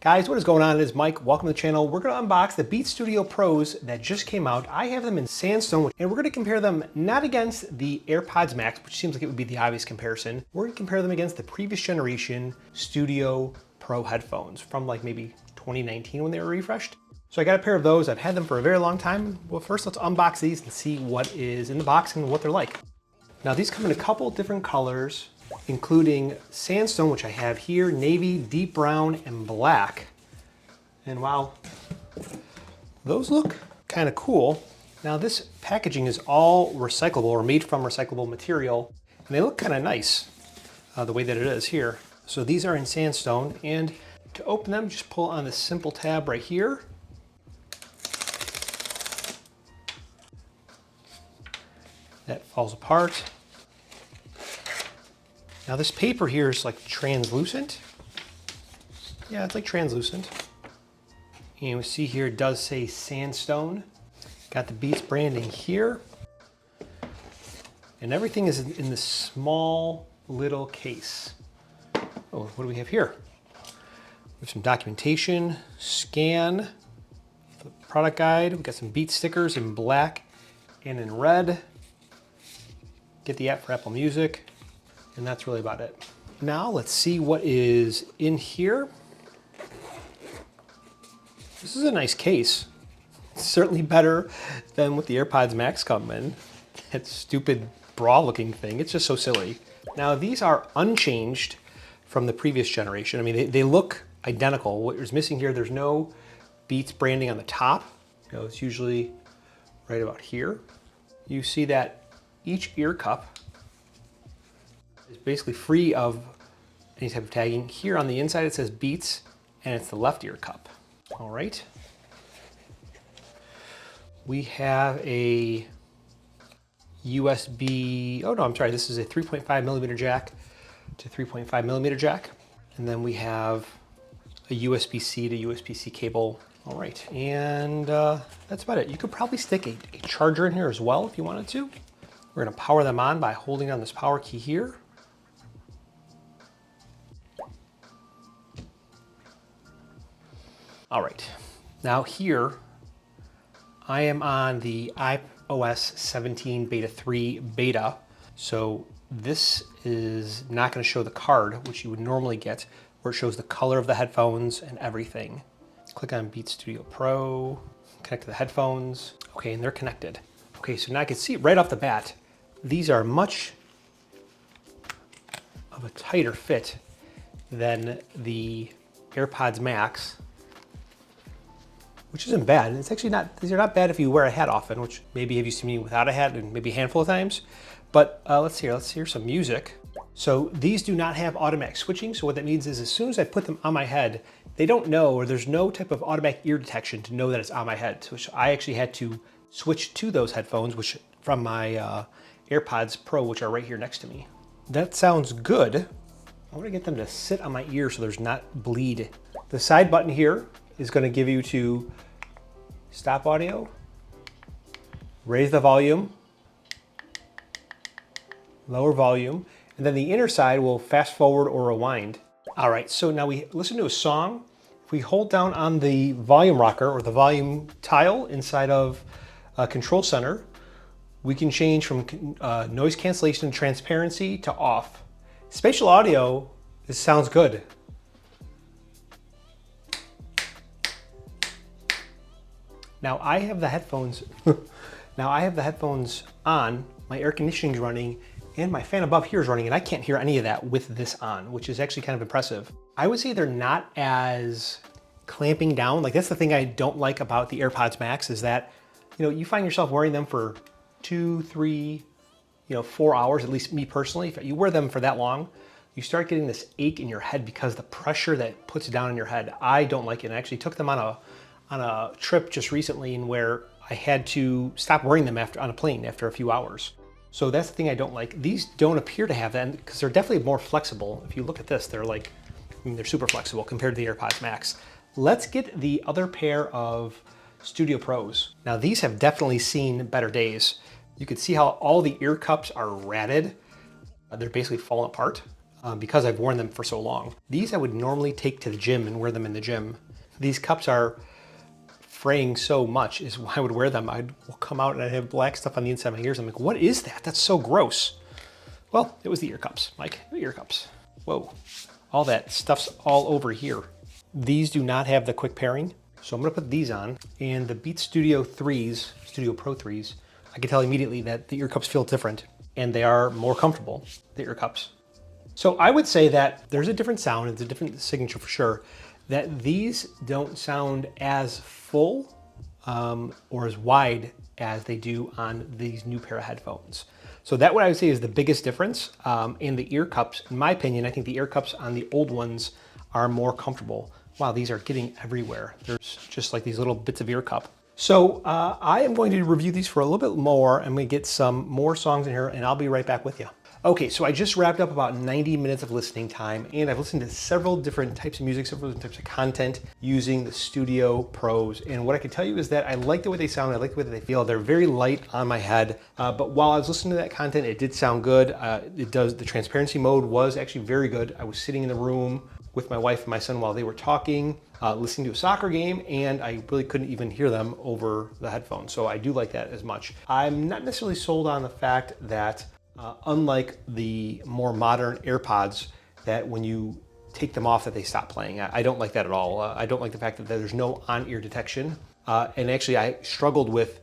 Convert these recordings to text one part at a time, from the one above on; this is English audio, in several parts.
Guys, what is going on? It is Mike. Welcome to the channel. We're going to unbox the Beats Studio Pros that just came out. I have them in sandstone, and we're going to compare them not against the AirPods Max, which seems like it would be the obvious comparison. We're going to compare them against the previous generation Studio Pro headphones from like maybe 2019 when they were refreshed. So I got a pair of those. I've had them for a very long time. Well, first let's unbox these and see what is in the box and what they're like. Now these come in a couple different colors, including sandstone, which I have here, navy, deep brown, and black. And wow, those look kind of cool. Now this packaging is all recyclable or made from recyclable material, and they look kind of nice the way that it is here. So these are in sandstone, and to open them, just pull on this simple tab right here. That falls apart. Now this paper here is like translucent. Yeah, it's like translucent. And we see here it does say sandstone. Got the Beats branding here. And everything is in this small little case. Oh, what do we have here? We have some documentation, scan, the product guide. We got some Beats stickers in black and in red. Get the app for Apple Music. And that's really about it. Now let's see what is in here. This is a nice case. It's certainly better than what the AirPods Max come in. That stupid bra looking thing. It's just so silly. Now these are unchanged from the previous generation. I mean, they look identical. What is missing here, there's no Beats branding on the top. You know, it's usually right about here. You see that each ear cup is basically free of any type of tagging. Here on the inside it says Beats, and it's the left ear cup. All right. We have a USB, oh no, I'm sorry, this is a 3.5 millimeter jack to 3.5 millimeter jack. And then we have a USB-C to USB-C cable. All right, and that's about it. You could probably stick a charger in here as well if you wanted to. We're gonna power them on by holding on this power key here. All right, now here, I am on the iOS 17 Beta 3 beta. So this is not gonna show the card, which you would normally get, where it shows the color of the headphones and everything. Click on Beats Studio Pro, connect to the headphones. Okay, and they're connected. Okay, so now I can see right off the bat, these are much of a tighter fit than the AirPods Max, which isn't bad. It's actually not, these are not bad if you wear a hat often, which maybe have you seen me without a hat and maybe a handful of times. But let's hear some music. So these do not have automatic switching. So what that means is as soon as I put them on my head, they don't know, or there's no type of automatic ear detection to know that it's on my head. So I actually had to switch to those headphones, which from my AirPods Pro, which are right here next to me. That sounds good. I want to get them to sit on my ear so there's not bleed. The side button here is going to give you to stop audio, raise the volume, lower volume, and then the inner side will fast forward or rewind. All right, so now we listen to a song. If we hold down on the volume rocker or the volume tile inside of Control Center, we can change from noise cancellation and transparency to off. Spatial audio, this sounds good. Now I have the headphones, on, my air conditioning is running, and my fan above here is running, and I can't hear any of that with this on, which is actually kind of impressive. I would say they're not as clamping down. Like that's the thing I don't like about the AirPods Max is that, you know, you find yourself wearing them for 2, 3, 4 hours, at least me personally. If you wear them for that long, you start getting this ache in your head because the pressure that puts down in your head. I don't like it. I actually took them on a trip just recently and where I had to stop wearing them on a plane after a few hours. So that's the thing I don't like. These don't appear to have that because they're definitely more flexible. If you look at this, they're like, I mean, they're super flexible compared to the AirPods Max. Let's get the other pair of Studio Pros. Now these have definitely seen better days. You can see how all the ear cups are ratted. They're basically falling apart. because I've worn them for so long. These I would normally take to the gym and wear them in the gym. These cups are fraying so much is why I would wear them. I'd come out and I'd have black stuff on the inside of my ears. I'm like, what is that? That's so gross. Well, it was the ear cups, Mike, the ear cups. Whoa, all that stuff's all over here. These do not have the quick pairing, so I'm gonna put these on. And the Beats Studio 3s, Studio Pro 3s, I can tell immediately that the ear cups feel different and they are more comfortable, the ear cups. So I would say that there's a different sound, it's a different signature for sure, that these don't sound as full or as wide as they do on these new pair of headphones. So that what I would say is the biggest difference. In the ear cups, in my opinion, I think the ear cups on the old ones are more comfortable. Wow, these are getting everywhere. There's just like these little bits of ear cup. So I am going to review these for a little bit more. I'm gonna get some more songs in here and I'll be right back with you. Okay, so I just wrapped up about 90 minutes of listening time and I've listened to several different types of music, several different types of content using the Studio Pros. And what I can tell you is that I like the way they sound, I like the way that they feel. They're very light on my head, but while I was listening to that content, it did sound good. The transparency mode was actually very good. I was sitting in the room with my wife and my son while they were talking, listening to a soccer game, and I really couldn't even hear them over the headphones. So I do like that as much. I'm not necessarily sold on the fact that unlike the more modern AirPods, that when you take them off that they stop playing. I don't like that at all. I don't like the fact that there's no on-ear detection. And actually I struggled with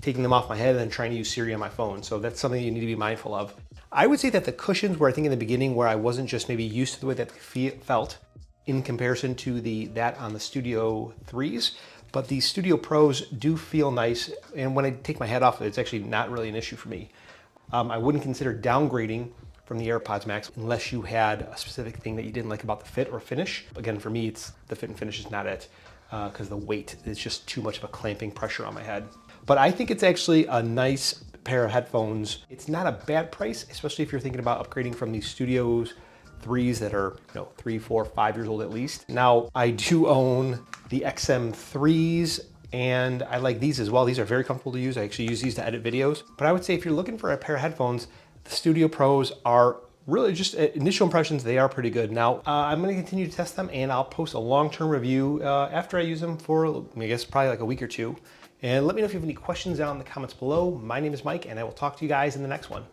taking them off my head and then trying to use Siri on my phone. So that's something you need to be mindful of. I would say that the cushions were, I think in the beginning, where I wasn't just maybe used to the way that they felt in comparison to that on the Studio 3s. But the Studio Pros do feel nice. And when I take my head off, it's actually not really an issue for me. I wouldn't consider downgrading from the AirPods Max unless you had a specific thing that you didn't like about the fit or finish. Again, for me, it's the fit and finish is not it, because the weight is just too much of a clamping pressure on my head. But I think it's actually a nice pair of headphones. It's not a bad price, especially if you're thinking about upgrading from these Studios 3s that are 3, 4, 5 years old at least. Now, I do own the XM3s, and I like these as well. These are very comfortable to use. I actually use these to edit videos. But I would say if you're looking for a pair of headphones, the Studio Pros are really just initial impressions. They are pretty good. Now, I'm gonna continue to test them and I'll post a long-term review after I use them for, I guess, probably like a week or two. And let me know if you have any questions down in the comments below. My name is Mike and I will talk to you guys in the next one.